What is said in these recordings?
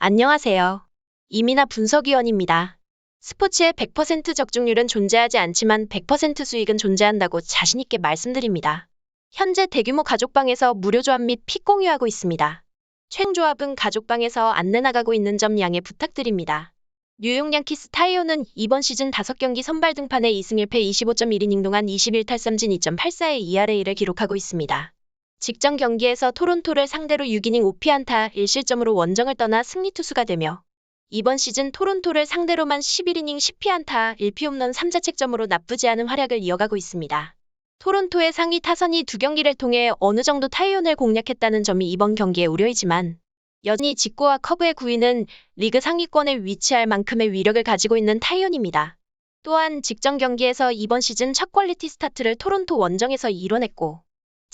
안녕하세요. 이민아 분석위원입니다. 스포츠의 100% 적중률은 존재하지 않지만 100% 수익은 존재한다고 자신있게 말씀드립니다. 현재 대규모 가족방에서 무료 조합 및 픽 공유하고 있습니다. 최종 조합은 가족방에서 안내 나가고 있는 점 양해 부탁드립니다. 뉴욕 양키스 타이오는 이번 시즌 5경기 선발 등판에 2승 1패 25.1이닝 동안 21탈삼진 2.84의 ERA를 기록하고 있습니다. 직전 경기에서 토론토를 상대로 6이닝 5피안타 1실점으로 원정을 떠나 승리 투수가 되며 이번 시즌 토론토를 상대로만 11이닝 10피안타 1피홈런 3자책점으로 나쁘지 않은 활약을 이어가고 있습니다. 토론토의 상위 타선이 2경기를 통해 어느 정도 타이온을 공략했다는 점이 이번 경기의 우려이지만 여전히 직구와 커브의 9위는 리그 상위권에 위치할 만큼의 위력을 가지고 있는 타이온입니다. 또한 직전 경기에서 이번 시즌 첫 퀄리티 스타트를 토론토 원정에서 이뤄냈고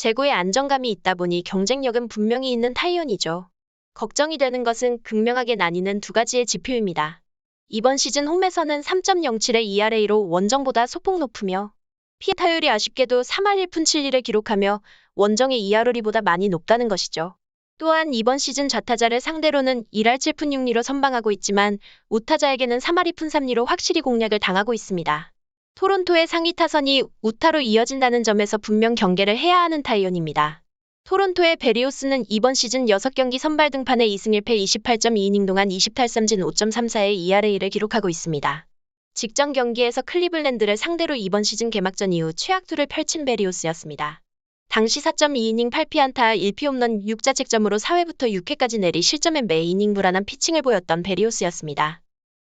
제구에 안정감이 있다 보니 경쟁력은 분명히 있는 타이온이죠. 걱정이 되는 것은 극명하게 나뉘는 두 가지의 지표입니다. 이번 시즌 홈에서는 3.07의 ERA로 원정보다 소폭 높으며 피해 타율이 아쉽게도 3할 1푼 7리를 기록하며 원정의 ERA보다 많이 높다는 것이죠. 또한 이번 시즌 좌타자를 상대로는 1할 7푼 6리로 선방하고 있지만 우타자에게는 3할 2푼 3리로 확실히 공략을 당하고 있습니다. 토론토의 상위 타선이 우타로 이어진다는 점에서 분명 경계를 해야 하는 타이온입니다. 토론토의 베리오스는 이번 시즌 6경기 선발 등판에 2승 1패 28.2이닝 동안 20탈삼진 5.34의 ERA를 기록하고 있습니다. 직전 경기에서 클리블랜드를 상대로 이번 시즌 개막전 이후 최악투를 펼친 베리오스였습니다. 당시 4.2이닝 8피안타 1피홈런 6자책점으로 4회부터 6회까지 내리 실점에 매 이닝 불안한 피칭을 보였던 베리오스였습니다.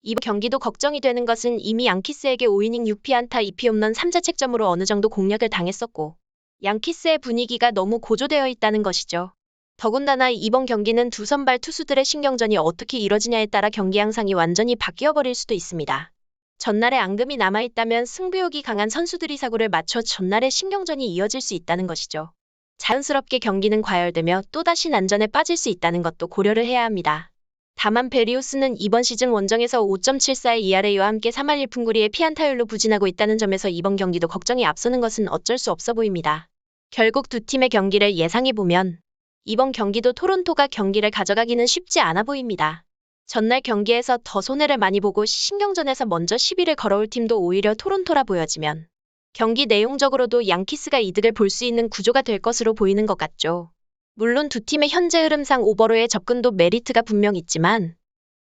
이번 경기도 걱정이 되는 것은 이미 양키스에게 5이닝 6피안타 2피홈런 3자책점으로 어느 정도 공략을 당했었고 양키스의 분위기가 너무 고조되어 있다는 것이죠. 더군다나 이번 경기는 두 선발 투수들의 신경전이 어떻게 이뤄지냐에 따라 경기 양상이 완전히 바뀌어버릴 수도 있습니다. 전날에 앙금이 남아있다면 승부욕이 강한 선수들이 사고를 맞춰 전날의 신경전이 이어질 수 있다는 것이죠. 자연스럽게 경기는 과열되며 또다시 난전에 빠질 수 있다는 것도 고려를 해야 합니다. 다만 베리오스는 이번 시즌 원정에서 5.74의 ERA와 함께 3할 1푼 9리의 피안타율로 부진하고 있다는 점에서 이번 경기도 걱정이 앞서는 것은 어쩔 수 없어 보입니다. 결국 두 팀의 경기를 예상해보면 이번 경기도 토론토가 경기를 가져가기는 쉽지 않아 보입니다. 전날 경기에서 더 손해를 많이 보고 신경전에서 먼저 시비를 걸어올 팀도 오히려 토론토라 보여지면 경기 내용적으로도 양키스가 이득을 볼 수 있는 구조가 될 것으로 보이는 것 같죠. 물론 두 팀의 현재 흐름상 오버로의 접근도 메리트가 분명 있지만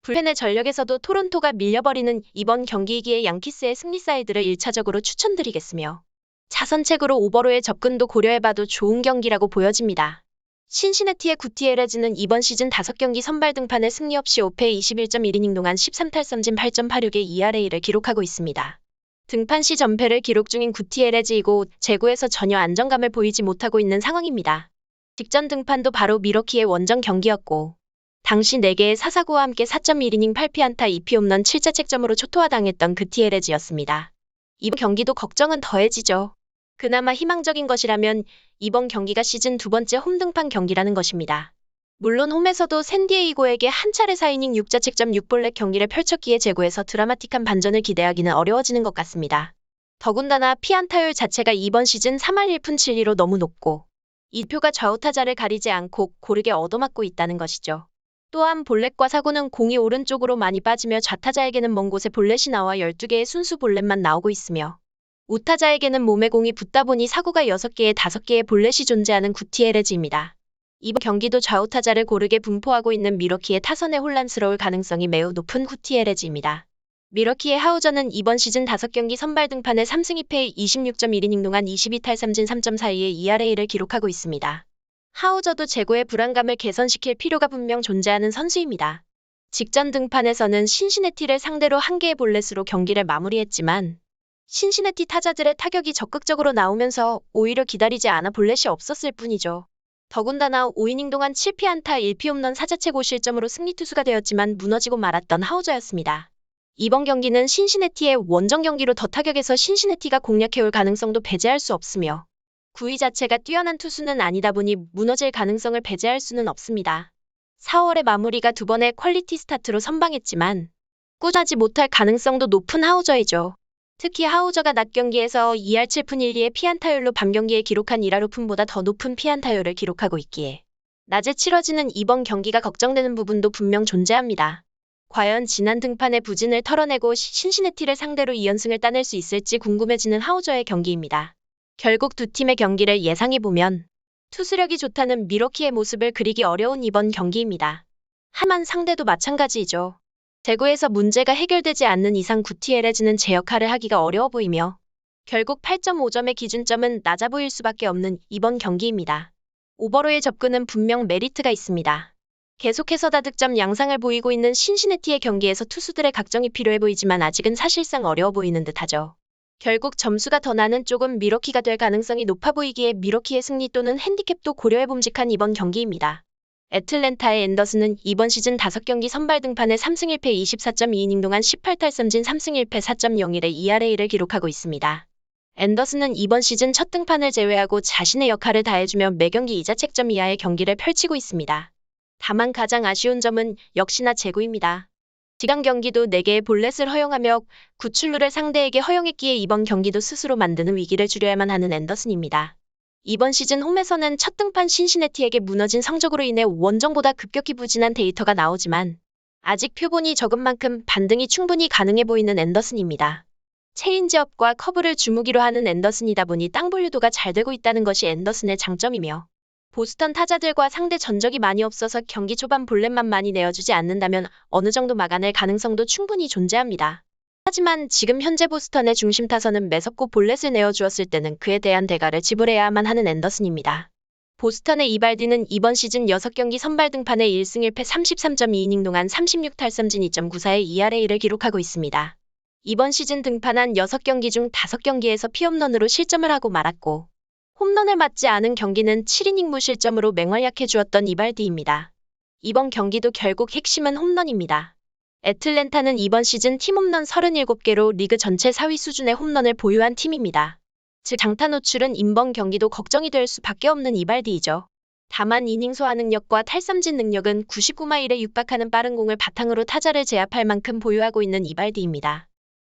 불펜의 전력에서도 토론토가 밀려버리는 이번 경기이기에 양키스의 승리 사이드를 1차적으로 추천드리겠으며 차선책으로 오버로의 접근도 고려해봐도 좋은 경기라고 보여집니다. 신시내티의 구티에레즈는 이번 시즌 5경기 선발 등판에 승리 없이 5패 21.1이닝 동안 13탈삼진 8.86의 ERA를 기록하고 있습니다. 등판 시 전패를 기록 중인 구티에레즈이고 제구에서 전혀 안정감을 보이지 못하고 있는 상황입니다. 직전 등판도 바로 미러키의 원정 경기였고 당시 4개의 사사구와 함께 4.1이닝 8피안타 2피홈런 7자책점으로 초토화당했던 구티에레즈였습니다. 이번 경기도 걱정은 더해지죠. 그나마 희망적인 것이라면 이번 경기가 시즌 두 번째 홈 등판 경기라는 것입니다. 물론 홈에서도 샌디에이고에게 한 차례 4이닝 6자책점 6볼넷 경기를 펼쳤기에 제구에서 드라마틱한 반전을 기대하기는 어려워지는 것 같습니다. 더군다나 피안타율 자체가 이번 시즌 3할 1푼 7리로 너무 높고 이 표가 좌우타자를 가리지 않고 고르게 얻어맞고 있다는 것이죠. 또한 볼넷과 사구는 공이 오른쪽으로 많이 빠지며 좌타자에게는 먼 곳에 볼넷이 나와 12개의 순수 볼넷만 나오고 있으며 우타자에게는 몸에 공이 붙다 보니 사구가 6개에 5개의 볼넷이 존재하는 구티에레즈입니다. 이번 경기도 좌우타자를 고르게 분포하고 있는 미러키의 타선에 혼란스러울 가능성이 매우 높은 구티에레즈입니다. 미러키의 하우저는 이번 시즌 5경기 선발 등판에 3승 2패 26.1이닝 동안 22탈삼진 3.42의 ERA를 기록하고 있습니다. 하우저도 제구의 불안감을 개선시킬 필요가 분명 존재하는 선수입니다. 직전 등판에서는 신시내티를 상대로 1개의 볼넷으로 경기를 마무리했지만 신시내티 타자들의 타격이 적극적으로 나오면서 오히려 기다리지 않아 볼넷이 없었을 뿐이죠. 더군다나 5이닝 동안 7피안타 1피홈런 4자책 5실점으로 승리 투수가 되었지만 무너지고 말았던 하우저였습니다. 이번 경기는 신시내티의 원정 경기로 더 타격에서 신시내티가 공략해올 가능성도 배제할 수 없으며 9위 자체가 뛰어난 투수는 아니다 보니 무너질 가능성을 배제할 수는 없습니다. 4월의 마무리가 2번의 퀄리티 스타트로 선방했지만 꾸준하지 못할 가능성도 높은 하우저이죠. 특히 하우저가 낮 경기에서 2할 7푼 1리의 피안타율로 밤 경기에 기록한 1할 5푼보다 더 높은 피안타율을 기록하고 있기에 낮에 치러지는 이번 경기가 걱정되는 부분도 분명 존재합니다. 과연 지난 등판의 부진을 털어내고 신시내티를 상대로 2연승을 따낼 수 있을지 궁금해지는 하우저의 경기입니다. 결국 두 팀의 경기를 예상해보면 투수력이 좋다는 미러키의 모습을 그리기 어려운 이번 경기입니다. 하지만 상대도 마찬가지이죠. 대구에서 문제가 해결되지 않는 이상 구티에레즈는 제 역할을 하기가 어려워 보이며 결국 8.5점의 기준점은 낮아 보일 수밖에 없는 이번 경기입니다. 오버로의 접근은 분명 메리트가 있습니다. 계속해서 다득점 양상을 보이고 있는 신시내티의 경기에서 투수들의 각정이 필요해 보이지만 아직은 사실상 어려워 보이는 듯하죠. 결국 점수가 더 나는 쪽은 미러키가 될 가능성이 높아 보이기에 미러키의 승리 또는 핸디캡도 고려해 봄직한 이번 경기입니다. 애틀랜타의 앤더슨은 이번 시즌 5경기 선발 등판에 3승 1패 24.2이닝 동안 18탈삼진 3승 1패 4.01의 ERA를 기록하고 있습니다. 앤더슨은 이번 시즌 첫 등판을 제외하고 자신의 역할을 다해주며 매경기 이자책점 이하의 경기를 펼치고 있습니다. 다만 가장 아쉬운 점은 역시나 제구입니다. 지난 경기도 4개의 볼넷을 허용하며 구출루를 상대에게 허용했기에 이번 경기도 스스로 만드는 위기를 줄여야만 하는 앤더슨입니다. 이번 시즌 홈에서는 첫 등판 신시내티에게 무너진 성적으로 인해 원정보다 급격히 부진한 데이터가 나오지만 아직 표본이 적은 만큼 반등이 충분히 가능해 보이는 앤더슨입니다. 체인지업과 커브를 주무기로 하는 앤더슨이다 보니 땅볼류도가 잘 되고 있다는 것이 앤더슨의 장점이며 보스턴 타자들과 상대 전적이 많이 없어서 경기 초반 볼넷만 많이 내어주지 않는다면 어느 정도 막아낼 가능성도 충분히 존재합니다. 하지만 지금 현재 보스턴의 중심 타선은 매섭고 볼넷을 내어주었을 때는 그에 대한 대가를 지불해야만 하는 앤더슨입니다. 보스턴의 이발디는 이번 시즌 6경기 선발 등판에 1승 1패 33.2이닝 동안 36탈삼진 2.94의 ERA를 기록하고 있습니다. 이번 시즌 등판한 6경기 중 5경기에서 피홈런으로 실점을 하고 말았고 홈런을 맞지 않은 경기는 7이닝 무실점으로 맹활약해 주었던 이발디입니다. 이번 경기도 결국 핵심은 홈런입니다. 애틀랜타는 이번 시즌 팀 홈런 37개로 리그 전체 4위 수준의 홈런을 보유한 팀입니다. 즉 장타 노출은 이번 경기도 걱정이 될 수밖에 없는 이발디이죠. 다만 이닝 소화 능력과 탈삼진 능력은 99마일에 육박하는 빠른 공을 바탕으로 타자를 제압할 만큼 보유하고 있는 이발디입니다.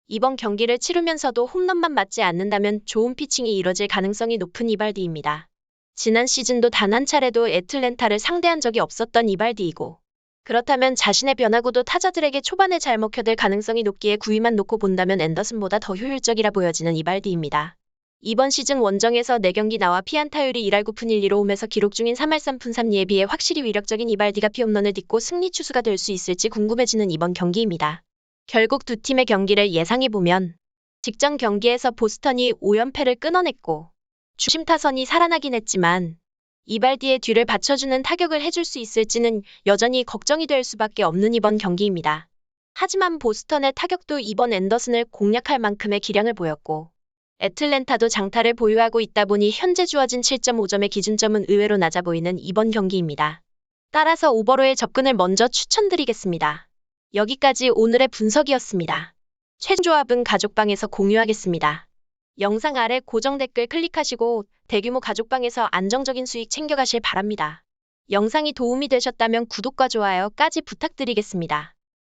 이번 경기를 치르면서도 홈런만 맞지 않는다면 좋은 피칭이 이뤄질 가능성이 높은 이발디입니다. 지난 시즌도 단 한 차례도 애틀랜타를 상대한 적이 없었던 이발디이고 그렇다면 자신의 변화구도 타자들에게 초반에 잘 먹혀들 가능성이 높기에 9위만 놓고 본다면 앤더슨보다 더 효율적이라 보여지는 이발디입니다. 이번 시즌 원정에서 4경기 나와 피안타율이 1할 9푼 1리로 홈에서 기록 중인 3할 3푼 3리에 비해 확실히 위력적인 이발디가 피홈런을 딛고 승리 추수가 될 수 있을지 궁금해지는 이번 경기입니다. 결국 두 팀의 경기를 예상해보면 직전 경기에서 보스턴이 5연패를 끊어냈고 중심 타선이 살아나긴 했지만 이발디의 뒤를 받쳐주는 타격을 해줄 수 있을지는 여전히 걱정이 될 수밖에 없는 이번 경기입니다. 하지만 보스턴의 타격도 이번 앤더슨을 공략할 만큼의 기량을 보였고 애틀랜타도 장타를 보유하고 있다 보니 현재 주어진 7.5점의 기준점은 의외로 낮아 보이는 이번 경기입니다. 따라서 오버로의 접근을 먼저 추천드리겠습니다. 여기까지 오늘의 분석이었습니다. 최종 조합은 가족방에서 공유하겠습니다. 영상 아래 고정 댓글 클릭하시고 대규모 가족방에서 안정적인 수익 챙겨가실 바랍니다. 영상이 도움이 되셨다면 구독과 좋아요까지 부탁드리겠습니다.